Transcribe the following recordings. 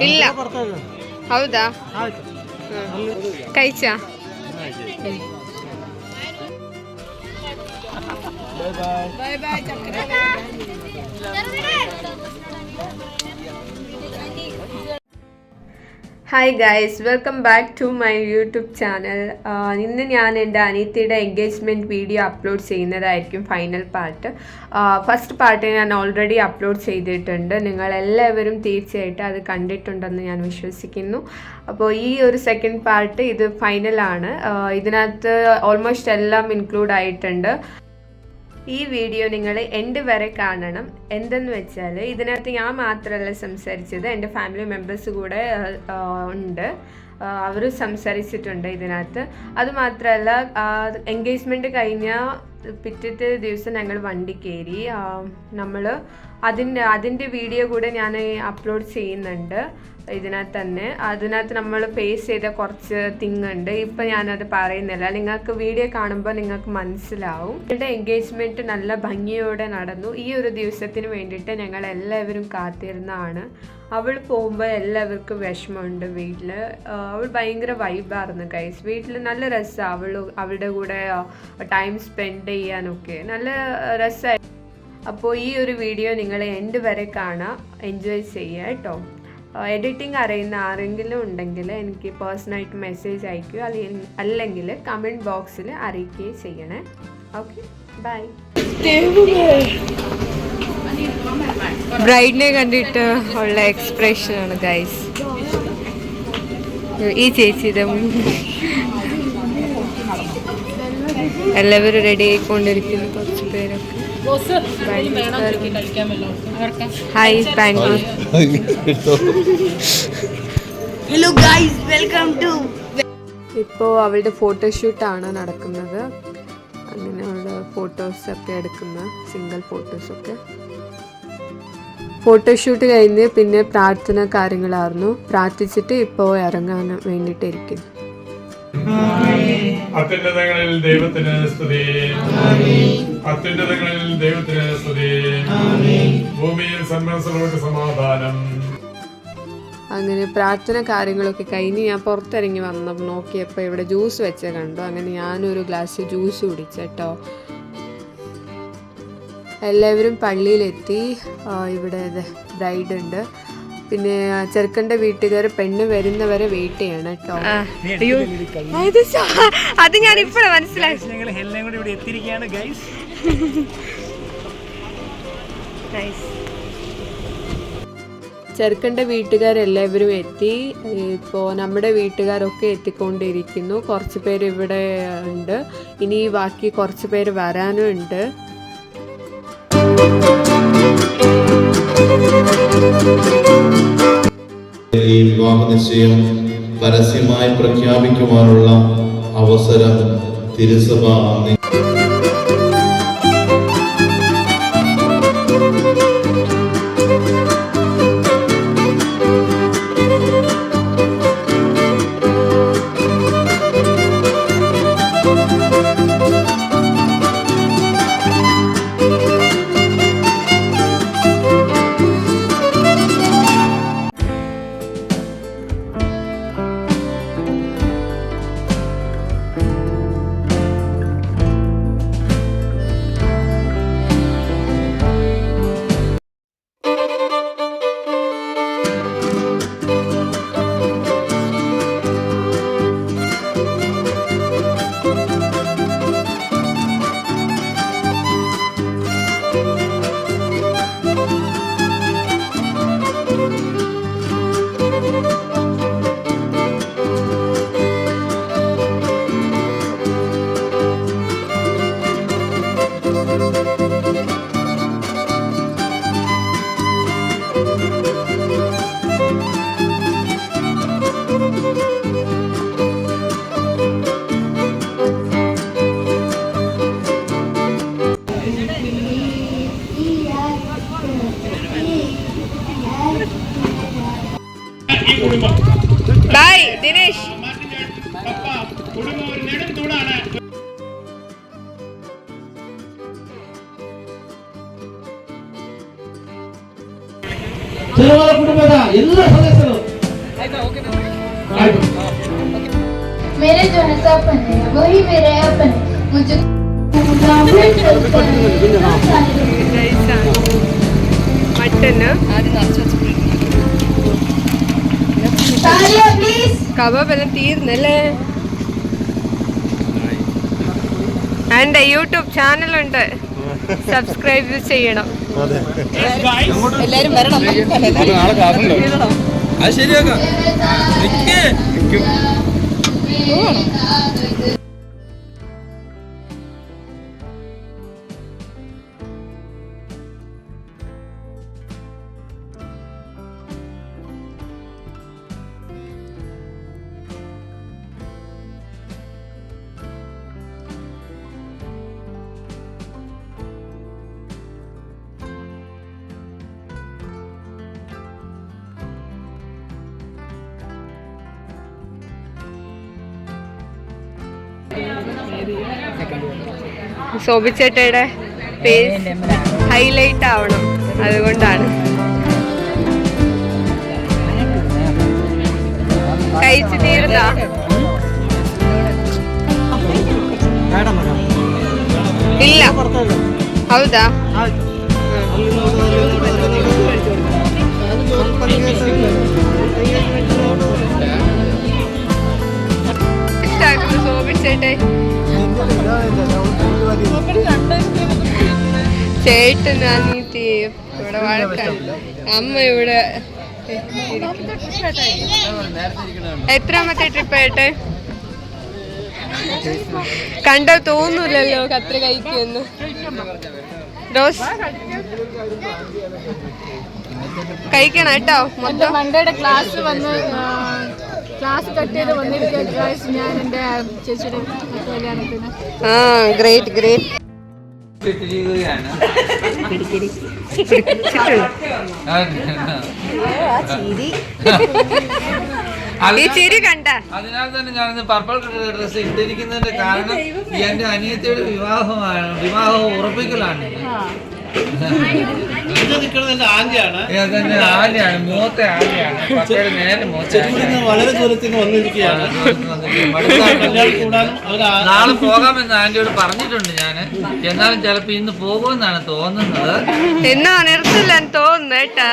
ಇಲ್ಲ ಹೌದಾ ಕೈಚಾ bye bye hi guys, welcome back to my YouTube channel. ഇന്ന് ഞാൻ എൻ്റെ അനിയത്തിയുടെ എൻഗേജ്മെൻറ്റ് വീഡിയോ അപ്ലോഡ് ചെയ്യുന്നതായിരിക്കും ഫൈനൽ പാർട്ട്. ഫസ്റ്റ് പാർട്ട് ഞാൻ ഓൾറെഡി അപ്ലോഡ് ചെയ്തിട്ടുണ്ട്. നിങ്ങളെല്ലാവരും തീർച്ചയായിട്ടും അത് കണ്ടിട്ടുണ്ടെന്ന് ഞാൻ വിശ്വസിക്കുന്നു. അപ്പോൾ ഈ ഒരു സെക്കൻഡ് പാർട്ട് ഇത് ഫൈനലാണ്. ഇതിനകത്ത് ഓൾമോസ്റ്റ് എല്ലാം ഇൻക്ലൂഡ് ആയിട്ടുണ്ട്. ഈ വീഡിയോ നിങ്ങൾ എൻഡ് വരെ കാണണം. എന്തെന്ന് വെച്ചാൽ ഇതിനകത്ത് ഞാൻ മാത്രമല്ല സംസാരിച്ചത്, എൻ്റെ ഫാമിലി മെമ്പേഴ്സ് കൂടെ ഉണ്ട്. അവർ സംസാരിച്ചിട്ടുണ്ട് ഇതിനകത്ത്. അതുമാത്രമല്ല എൻഗേജ്മെൻറ്റ് കഴിഞ്ഞ പിറ്റത്തെ ദിവസം ഞങ്ങൾ വണ്ടി കയറി. നമ്മൾ അതിൻ്റെ വീഡിയോ കൂടെ ഞാൻ അപ്ലോഡ് ചെയ്യുന്നുണ്ട് ഇതിനകത്ത് തന്നെ. അതിനകത്ത് നമ്മൾ ഫേസ് ചെയ്ത കുറച്ച് ഉണ്ട്. ഇപ്പം ഞാനത് പറയുന്നില്ല, നിങ്ങൾക്ക് വീഡിയോ കാണുമ്പോൾ നിങ്ങൾക്ക് മനസ്സിലാവും. എൻ്റെ എൻഗേജ്മെൻറ്റ് നല്ല ഭംഗിയോടെ നടന്നു. ഈ ഒരു ദിവസത്തിന് വേണ്ടിയിട്ട് ഞങ്ങൾ എല്ലാവരും കാത്തിരുന്നതാണ്. അവൾ പോകുമ്പോൾ എല്ലാവർക്കും വിഷമമുണ്ട് വീട്ടിൽ. അവൾ ഭയങ്കര വൈബായിരുന്നു ഗൈസ്. വീട്ടിൽ നല്ല രസമാണ് അവളുടെ കൂടെ ടൈം സ്പെൻഡ് ചെയ്യാനൊക്കെ നല്ല രസമായി. അപ്പോൾ ഈ ഒരു വീഡിയോ നിങ്ങൾ എൻഡ് വരെ കാണാം, എൻജോയ് ചെയ്യുക കേട്ടോ. എഡിറ്റിംഗ് അറിയുന്ന ആരെങ്കിലും ഉണ്ടെങ്കിൽ എനിക്ക് പേഴ്സണലായിട്ട് മെസ്സേജ് അയക്കുക, അല്ലെങ്കിൽ കമൻറ്റ് ബോക്സിൽ അറിയിക്കുകയും ചെയ്യണേ. Okay, by. ബ്രൈഡിനെ കണ്ടിട്ട് ഉള്ള എക്സ്പ്രഷനാണ് ഗൈസ്. ഈ ചേച്ചിയുടെ എല്ലാവരും റെഡി ആയിക്കൊണ്ടിരിക്കുന്നു. കുറച്ച് പേരൊക്കെ hi Bangalore. Hello guys, welcome to. ഇപ്പോൾ അവളുടെ ഫോട്ടോഷൂട്ടാണ് നടക്കുന്നത്. അങ്ങനെയുള്ള ഫോട്ടോസൊക്കെ എടുക്കുന്ന സിംഗിൾ ഫോട്ടോസൊക്കെ. ഫോട്ടോഷൂട്ട് കഴിഞ്ഞ് പിന്നെ പ്രാർത്ഥന കാര്യങ്ങളായിരുന്നു. പ്രാർത്ഥിച്ചിട്ട് ഇപ്പോൾ ഇറങ്ങാൻ വേണ്ടിയിട്ടിരിക്കുന്നു. അത്യുന്നതങ്ങളിൽ ദൈവത്തിന് സ്തുതി, അത്യുന്നതങ്ങളിൽ ദൈവത്തിന് സ്തുതി, ഭൂമിയിൽ സന്മനസ്സുള്ളവർക്ക് സമാധാനം. അങ്ങനെ പ്രാർത്ഥന കാര്യങ്ങളൊക്കെ കഴിഞ്ഞ് ഞാൻ പുറത്തിറങ്ങി വന്നപ്പോൾ നോക്കിയപ്പോൾ ഇവിടെ ജ്യൂസ് വെച്ച കണ്ടു. അങ്ങനെ ഞാനൊരു ഗ്ലാസ് ജ്യൂസ് കുടിച്ചേട്ടോ. എല്ലാവരും പള്ളിയിലെത്തി. ഇവിടെ ബ്രൈഡ് ഉണ്ട്. പിന്നെ ചെറുക്കൻ്റെ വീട്ടുകാർ പെണ്ണ് വരുന്നവരെ വെയിറ്റ് ചെയ്യണം കേട്ടോ. അത് ഞാൻ ഇപ്പോഴാണ് മനസ്സിലായി. ചെറുക്കൻ്റെ വീട്ടുകാരെല്ലാവരും എത്തി. ഇപ്പോൾ നമ്മുടെ വീട്ടുകാരൊക്കെ എത്തിക്കൊണ്ടിരിക്കുന്നു. കുറച്ച് പേര് ഇവിടെ ഉണ്ട്. ഇനി ബാക്കി കുറച്ച് പേര് വരാനും ഉണ്ട്. ഈ വിവാഹ നിശ്ചയം പരസ്യമായി പ്രഖ്യാപിക്കുവാനുള്ള അവസരം തിരുസഭ ബൈ ദിനേശ്. ചെറുവാല കുടുംബದ ಎಲ್ಲ ಸದಸ್ಯರು मेरे जो है सपन है वही मेरे अपन है मुझे മട്ടന് കബാബ് എല്ലാം തീർന്നല്ലേ. എൻ്റെ യൂട്യൂബ് ചാനലുണ്ട്, സബ്സ്ക്രൈബ് ചെയ്യണം. എല്ലാരും വരണം. അത് ശരിയാക്കാം. ശോഭിച്ചേട്ടയുടെ ഫേസ് ഹൈലൈറ്റ് ആവണം, അതുകൊണ്ടാണ്. കഴിച്ചു തീർന്നാ? ಇಲ್ಲ ಹೌದಾ? ഇഷ്ടാക്കുന്നു ശോഭിച്ചേട്ടെ. ചേട്ടൻ അനീതി ഇവിടെ വഴക്കാണ്. അമ്മ ഇവിടെ എത്രാമത്തെ ട്രിപ്പ് ആയിട്ട് കണ്ടോ? തോന്നൂലല്ലോ കത്ര കഴിക്കുമെന്ന്. റോസ് കഴിക്കണം കേട്ടോ. മൊത്തം മണ്ടയുടെ ക്ലാസ് കട്ട് ചെയ്ത് വന്നിരിക്കുക ഞാൻ എൻ്റെ ചേച്ചിയുടെ കല്യാണത്തിന്. Great great. ഈ ചിരി കണ്ട. അതിനാൽ തന്നെ ഞാനിന്ന് പർപ്പിൾ കളർ ഡ്രസ് ഇട്ടിരിക്കുന്നതിന്റെ കാരണം എന്റെ അനിയത്തിയുടെ വിവാഹം ഉറപ്പിക്കലാണ്. ആനയാണ്, മൂത്ത ആനയാണ്. നേരെ വളരെ ദൂരത്തിൽ നിന്ന് വന്നിരിക്കുകയാണ്. നാളെ പോകാമെന്ന് ആന്റിയോട് പറഞ്ഞിട്ടുണ്ട് ഞാൻ. എന്നാലും ചിലപ്പോ ഇന്ന് പോകുമെന്നാണ് തോന്നുന്നത്. എന്നാ നിർത്തില്ലെന്ന് തോന്നുന്നു കേട്ടാ.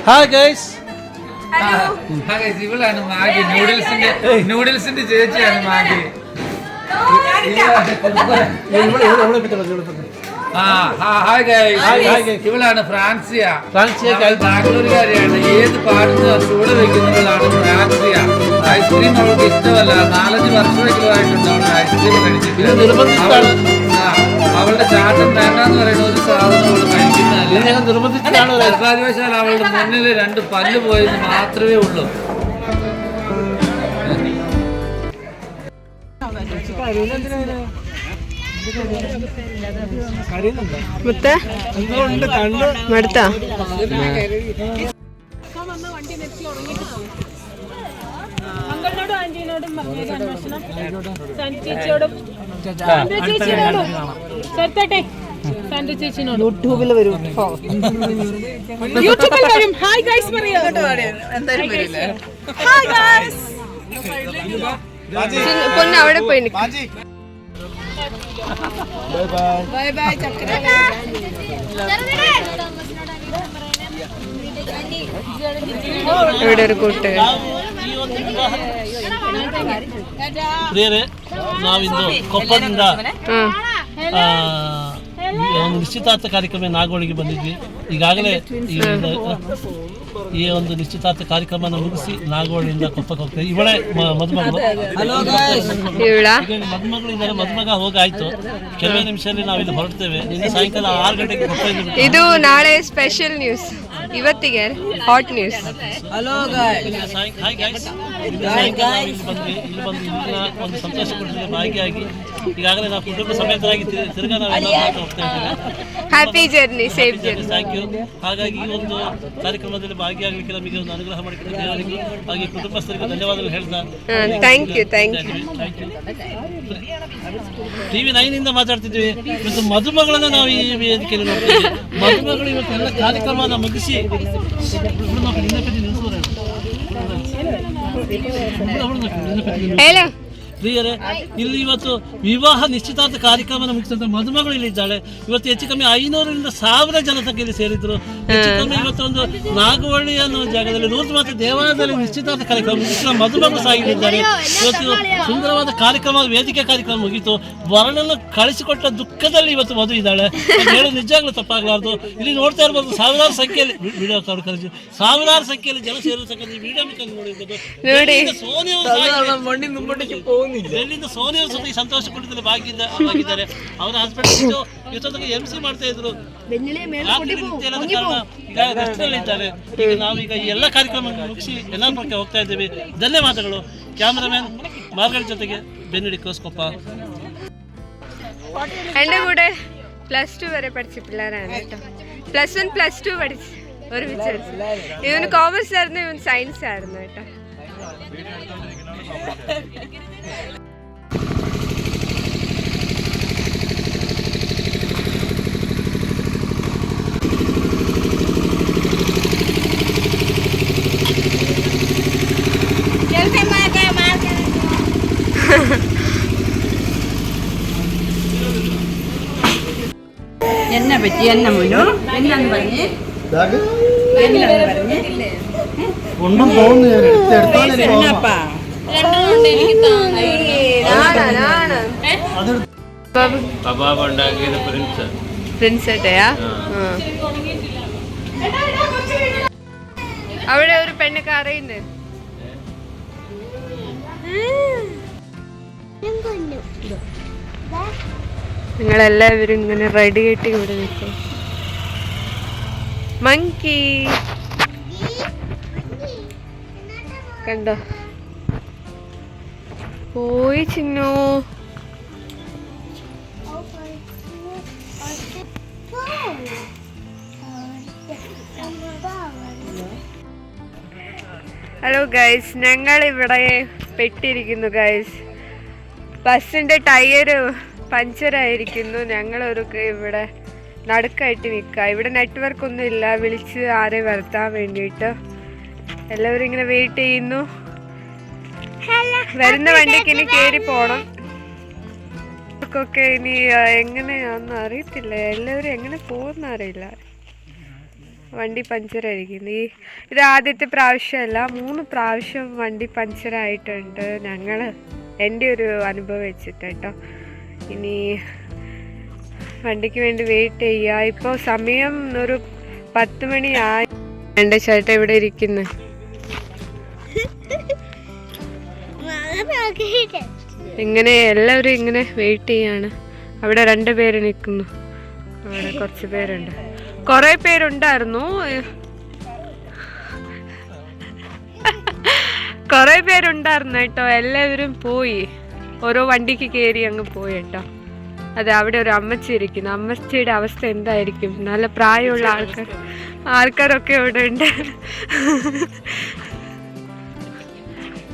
Hi guys. ഇവളാണ് മാഗി, നൂഡിൽസിന്റെ ചേച്ചിയാണ് മാഗി. Hi guys. ഇവളാണ് ഫ്രാൻസിയ. ബാംഗ്ലൂരുകാരിയാണ്. ഏത് പാടുന്ന ചൂട് വെക്കുന്നവളാണ് ഫ്രാൻസിയ. ഐസ്ക്രീം അവൾക്ക് ഇഷ്ടമല്ല. 4-5 വർഷമെങ്കിലും അവൾ ഐസ്ക്രീം കഴിച്ചിട്ട്. അവളുടെ ചാട്ടം വേണ്ടെന്ന് പറയുന്ന ഒരു സാധനം അവൾ കഴിക്കുന്നതല്ല. നിർഭാഗ്യവശാൽ അവളുടെ മുന്നിൽ 2 പല്ല് പോയെന്ന് മാത്രമേ ഉള്ളൂ. മുത്ത മടുത്താ? അങ്കിളിനോടും ആന്റിനോടും പറഞ്ഞേക്കാൻ ഭക്ഷണം ചേച്ചിയോടും ചേച്ചിയോടും ചേർത്തട്ടെ. സാൻഡ്രി ചേച്ചിനോട് യൂട്യൂബിൽ വരും. ഹായ് ഗൈസ് പറയാ. Hi guys. പൊന്ന് അവിടെ പോയി നിൽക്കും. ബൈ ബൈ ചക്കര. ഇവിടെ ഒരു കൂട്ടുകാർ. ಪ್ರಿಯರೇ, ನಾವಿಂದು ಕೊಪ್ಪದಿಂದ ಒಂದು ನಿಶ್ಚಿತಾರ್ಥ ಕಾರ್ಯಕ್ರಮ ನಾಗೋಳಿಗೆ ಬಂದಿದ್ವಿ. ಈಗಾಗಲೇ ಈ ಒಂದು ನಿಶ್ಚಿತಾರ್ಥ ಕಾರ್ಯಕ್ರಮನ ಮುಗಿಸಿ ನಾಗೋಳಿಯಿಂದ ಕೊಪ್ಪಕ್ಕೆ ಹೋಗ್ತೇವೆ. ಇವಳೇ ಮದುಮಗಳು. ಮದುಮಗಳು ಇದ್ದಾರೆ. ಮದುಮಗ ಹೋಗಾಯ್ತು. ಕೆಲವೇ ನಿಮಿಷದಲ್ಲಿ ನಾವಿಲ್ಲಿ ಹೊರಡ್ತೇವೆ. ನಿನ್ನೆ ಸಾಯಂಕಾಲ 6 ಗಂಟೆಗೆ ಕೊಪ್ಪದಿಂದ. ಇದು ನಾಳೆ ಸ್ಪೆಷಲ್ ನ್ಯೂಸ್. ಇವತ್ತಿಗೆ ಹಾಟ್ ನ್ಯೂಸ್. Hi guys. ಸಾಯಂಕಾಲ ಇಲ್ಲಿ ಬಂದ್ವಿ. ಇಲ್ಲಿ ಬಂದು ಇಲ್ಲಿನ ಒಂದು ಸಂತೋಷ ಕೊಟ್ಟಿದೆ ಭಾಗಿಯಾಗಿ. ಈಗಾಗಲೇ ನಾವು ಕುಟುಂಬ ಸಮೇತರಾಗಿ ತಿರ್ಗಾ ನಾವೆಲ್ಲ ಹೋಗ್ತಾ ಇದ್ದೇವೆ. Happy journey, safe journey. Thank you. ಹಾಗಾಗಿ ಈ ಒಂದು ಕಾರ್ಯಕ್ರಮದಲ್ಲಿ ಭಾಗಿಯಾಗಲಿಕ್ಕೆ ನಮಗೆ ಒಂದು ಅನುಗ್ರಹ ಮಾಡಿಕೊಂಡು ದೇವರಿಗೆ ಹಾಗೆ ಕುಟುಂಬಸ್ಥರಿಗೆ ಧನ್ಯವಾದಗಳು ಹೇಳ್ತಾ ಥ್ಯಾಂಕ್ ಯು. TV9 ಇಂದ ಮಾತಾಡ್ತಿದ್ವಿ. ಇವತ್ತು ಮದುಮಗಳನ್ನ ನಾವು ಈ ವೇದಿಕೆಯಲ್ಲಿ ನೋಡ್ತಿದ್ವಿ. ಮದುಮಗಳು ಇವತ್ತು ಎಲ್ಲ ಕಾರ್ಯಕ್ರಮನ ಮುಗಿಸಿ ಹೇಳು. ಪ್ರಿಯರೇ, ಇಲ್ಲಿ ಇವತ್ತು ವಿವಾಹ ನಿಶ್ಚಿತಾರ್ಥ ಕಾರ್ಯಕ್ರಮ ಮುಗಿಸಿದಂತ ಮದುಮಗಳು ಇಲ್ಲಿ ಇದ್ದಾಳೆ. ಇವತ್ತು ಹೆಚ್ಚು ಕಮ್ಮಿ 500ರಿಂದ 1000 ಜನಸಂಖ್ಯೆಯಲ್ಲಿ ಸೇರಿದ್ರು. ಹೆಚ್ಚು ಕಮ್ಮಿ ಇವತ್ತು ಒಂದು ನಾಗವಳ್ಳಿ ಅನ್ನೋ ಜಾಗದಲ್ಲಿ ಲೂರ್ಮಾತೆ ದೇವಾಲಯದಲ್ಲಿ ನಿಶ್ಚಿತಾರ್ಥ ಕಾರ್ಯಕ್ರಮ ಮುಗಿಸಿದ ಮದುಮಗಳು ಸಾಗಿದ್ದಾರೆ. ಇವತ್ತು ಸುಂದರವಾದ ಕಾರ್ಯಕ್ರಮ, ವೇದಿಕೆ ಕಾರ್ಯಕ್ರಮ ಮುಗೀತು. ವರನನ್ನು ಕಳಿಸಿಕೊಟ್ಟ ದುಃಖದಲ್ಲಿ ಇವತ್ತು ಮದುವೆ ಇದ್ದಾಳೆ. ಹೇಳೋದು ನಿಜವಾಗ್ಲೂ ತಪ್ಪಾಗಲಾರ್ದು. ಇಲ್ಲಿ ನೋಡ್ತಾ ಇರ್ಬೋದು ಸಾವಿರಾರು ಸಂಖ್ಯೆಯಲ್ಲಿ ವಿಡಿಯೋ ಕಳಿಸಿ ಸಾವಿರಾರು ಸಂಖ್ಯೆಯಲ್ಲಿ ಜನ ಸೇರಿರ್ತಕ್ಕಂಥ ವಿಡಿಯೋ ನೋಡಿರ್ಬೋದು. ಎಲ್ಲಿಂದ ಸೋನಿಯವರು ಸಹ ಈ ಸಂತೋಷ ಕುಟುಂಬದಲ್ಲಿ ಭಾಗಿದ್ದಾರೆ. ಅವರ ಹಸ್ಬೆಂಡ್ ಇವತ್ತೊಂದಿಗೆ MC ಮಾಡ್ತಾ ಇದ್ರು. ಈಗ ರೆಸ್ಟಲ್ಲಿದ್ದಾರೆ. ಈಗ ನಾವೀಗ ಈ ಎಲ್ಲ ಕಾರ್ಯಕ್ರಮ ಮುಗಿಸಿ ಎಲ್ಲ ಪಕ್ಕ ಹೋಗ್ತಾ ಇದ್ದೇವೆ. ಧನ್ಯವಾದಗಳು. ക്യാമറമാൻ മാർഗരറ്റ് ജೊತೆಗೆ ബെന്നിടി ക്രോസ്കൊപ്പ. എൻ്റെ കൂടെ +2 വരെ പഠിച്ച പിള്ളേരാണ് കേട്ടോ. +1 +2 പഠിച്ച് ഒരുമിച്ച് പഠിച്ചു. ഇവന് കോമേഴ്സ് ആയിരുന്നു, ഇവൻ സയൻസ് ആയിരുന്നു കേട്ടോ. എന്നെ പറ്റി എന്നെ മുന്നോ എന്നാന്ന് പറഞ്ഞ് ഒന്നും തോന്നുന്നു പ്രിൻസെട്ടയാ. അവിടെ ഒരു പെണ്ണ് കരയുന്നു. നിങ്ങളെല്ലാവരും ഇങ്ങനെ റെഡി ആയിട്ട് ഇവിടെ നിൽക്കും. മങ്കി കണ്ടോ പോയി ചിന്നു. ഹലോ ഗൈസ്, ഞങ്ങളിവിടെ പെട്ടിരിക്കുന്നു ഗൈസ്. ബസ്സിൻ്റെ ടയറ് പഞ്ചറായിരിക്കുന്നു. ഞങ്ങളൊരു ഇവിടെ നടുക്കായിട്ട് നിൽക്കുക. ഇവിടെ നെറ്റ്വർക്ക് ഒന്നും ഇല്ല. വിളിച്ച് ആരെ വരുത്താൻ വേണ്ടിയിട്ട് എല്ലാവരും ഇങ്ങനെ വെയിറ്റ് ചെയ്യുന്നു. വരുന്ന വണ്ടിക്ക് ഇനി കയറി പോകണം. ഒക്കെ ഇനി എങ്ങനെയാണെന്ന് അറിയത്തില്ല. എല്ലാവരും എങ്ങനെ പോകുന്ന അറിയില്ല. വണ്ടി പഞ്ചറായിരിക്കുന്നു. ഇത് ആദ്യത്തെ പ്രാവശ്യമല്ല, 3 പ്രാവശ്യം വണ്ടി പഞ്ചറായിട്ടുണ്ട്. എൻ്റെ ഒരു അനുഭവം വെച്ചിട്ട് കേട്ടോ. ഇനി വണ്ടിക്ക് വേണ്ടി വെയിറ്റ് ചെയ്യുക. ഇപ്പോൾ സമയം ഒരു 10 മണിയായി. എൻ്റെ ചേട്ടൻ ഇവിടെ ഇരിക്കുന്നു. ഇങ്ങനെ എല്ലാവരും ഇങ്ങനെ വെയിറ്റ് ചെയ്യാണ്. അവിടെ 2 പേര് നിൽക്കുന്നു. അവിടെ കുറച്ച് പേരുണ്ട്. കുറേ പേരുണ്ടായിരുന്നു. കുറേ പേരുണ്ടായിരുന്നു കേട്ടോ. എല്ലാവരും പോയി. ഓരോ വണ്ടിക്ക് കയറി അങ്ങ് പോയി കേട്ടോ. അതെ, അവിടെ ഒരു അമ്മച്ചി ഇരിക്കുന്നു. അമ്മച്ചിയുടെ അവസ്ഥ എന്തായിരിക്കും? നല്ല പ്രായമുള്ള ആൾക്കാരൊക്കെ ഇവിടെ ഉണ്ട്.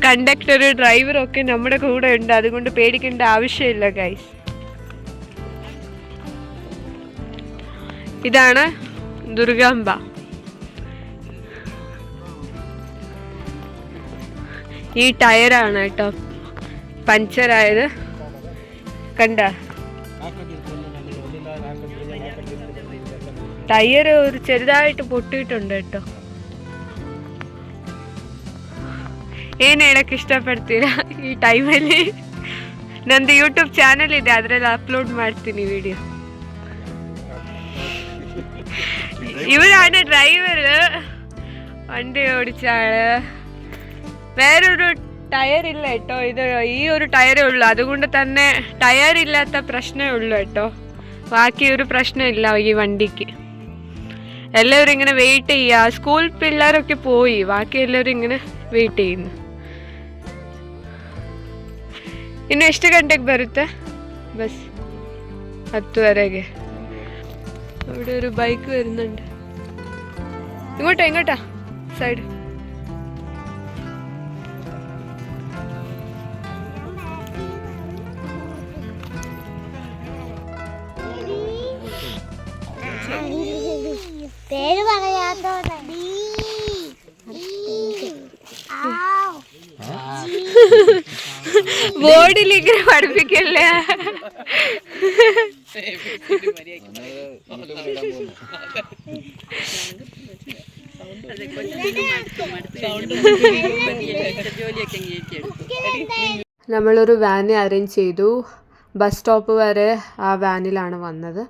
കണ്ടക്ടർ, ഡ്രൈവറൊക്കെ നമ്മുടെ കൂടെ ഉണ്ട്. അതുകൊണ്ട് പേടിക്കേണ്ട ആവശ്യമില്ല ഗൈസ്. ഇതാണ് ദുർഗാംബ. ഈ ടയറാണ് കേട്ടോ പഞ്ചറായത്. കണ്ട ടയർ ഒരു ചെറുതായിട്ട് പൊട്ടിയിട്ടുണ്ട് കേട്ടോ. ಏನು ಹೇಳಕ್ಕೆ ಇಷ್ಟಪಡ್ತೀರಾ ಈ ಟೈಮಲ್ಲಿ? ನಂದು ಯೂಟ್ಯೂಬ್ ಚಾನಲ್ ಇದೆ, ಅದರಲ್ಲಿ ಅಪ್ಲೋಡ್ ಮಾಡ್ತೀನಿ ವಿಡಿಯೋ. ഇവരാണ് ഡ്രൈവർ, വണ്ടി ഓടിച്ചാള്. വേറൊരു ടയർ ഇല്ല കേട്ടോ, ഇത് ഈ ഒരു ടയറേ ഉള്ളൂ. അതുകൊണ്ട് തന്നെ ടയർ ഇല്ലാത്ത പ്രശ്നമേ ഉള്ളൂ കേട്ടോ. ബാക്കി ഒരു പ്രശ്നമില്ല ഈ വണ്ടിക്ക്. എല്ലാവരും ഇങ്ങനെ വെയിറ്റ് ചെയ്യുക. സ്കൂൾ പിള്ളേരൊക്കെ പോയി, ബാക്കി എല്ലാവരും ഇങ്ങനെ വെയിറ്റ് ചെയ്യുന്നു. ಇನ್ನು ಎಷ್ಟು ಗಂಟೆಗೆ ಬರುತ್ತೆ ಬಸ್? 10ವರೆಗೆ. അവിടെ ഒരു ബൈക്ക് വരുന്നുണ്ട്. ഇങ്ങോട്ടാ സൈഡ്. പേര് പറയാത്തോ ബോർഡിൽ ഇങ്ങനെ പഠിപ്പിക്കല്ലേ. നമ്മളൊരു വാന് അറേഞ്ച് ചെയ്തു. ബസ് സ്റ്റോപ്പ് വരെ ആ വാനിലാണ് വന്നത്.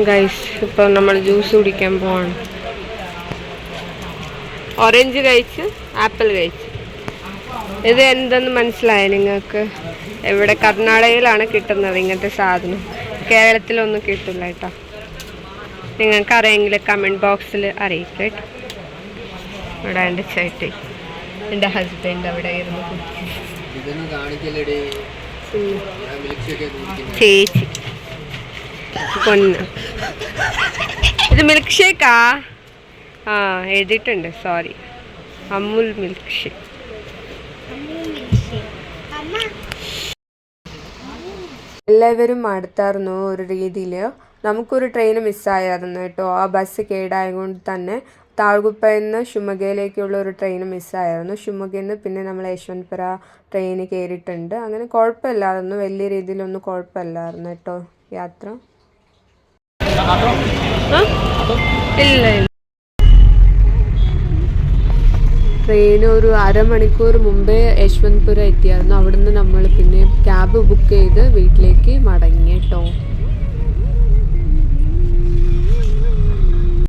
ഗൈസ്, ഇപ്പോൾ നമ്മൾ ജ്യൂസ് കുടിക്കാൻ പോവാണ്. ഓറഞ്ച് കഴിച്ച്, ആപ്പിൾ കഴിച്ച്. ഇത് എന്തെന്ന് മനസ്സിലായോ നിങ്ങൾക്ക്? ഇവിടെ കർണാടകയിലാണ് കിട്ടുന്നത് ഇങ്ങനത്തെ സാധനം. കേരളത്തിലൊന്നും കിട്ടില്ല കേട്ടോ. നിങ്ങൾക്ക് അറിയെങ്കിൽ കമൻറ്റ് ബോക്സിൽ അറിയിക്കും കേട്ടോ. ഇവിടെ എൻ്റെ ചേട്ടി, എൻ്റെ ഹസ്ബൻഡ് അവിടെ ഇരുന്ന് കുടിക്കും. ചേച്ചി പൊന്ന്. ഇത് മിൽക്ക് ഷേക്കാ? ആ, എഴുതിയിട്ടുണ്ട്, സോറി. Amul milk shake. എല്ലാവരും അടുത്തായിരുന്നു ഒരു രീതിയിൽ. നമുക്കൊരു ട്രെയിൻ മിസ്സായിരുന്നു കേട്ടോ. ആ ബസ് കേടായതുകൊണ്ട് തന്നെ താഴ്കുപ്പയിൽ നിന്ന് ഷിമോഗയിലേക്കുള്ള ഒരു ട്രെയിൻ മിസ്സായിരുന്നു. ഷിമോഗയിൽ നിന്ന് പിന്നെ നമ്മൾ യശ്വന്ത്പുര ട്രെയിന് കയറിയിട്ടുണ്ട്. അങ്ങനെ കുഴപ്പമില്ലായിരുന്നു, വലിയ രീതിയിലൊന്നും കുഴപ്പമില്ലായിരുന്നു കേട്ടോ യാത്ര. ഇല്ല, ട്രെയിൻ ഒരു അരമണിക്കൂർ മുമ്പേ യശ്വന്ത്പുര എത്തിയായിരുന്നു. അവിടുന്ന് നമ്മൾ പിന്നെ ക്യാബ് ബുക്ക് ചെയ്ത് വീട്ടിലേക്ക് മടങ്ങി കേട്ടോ.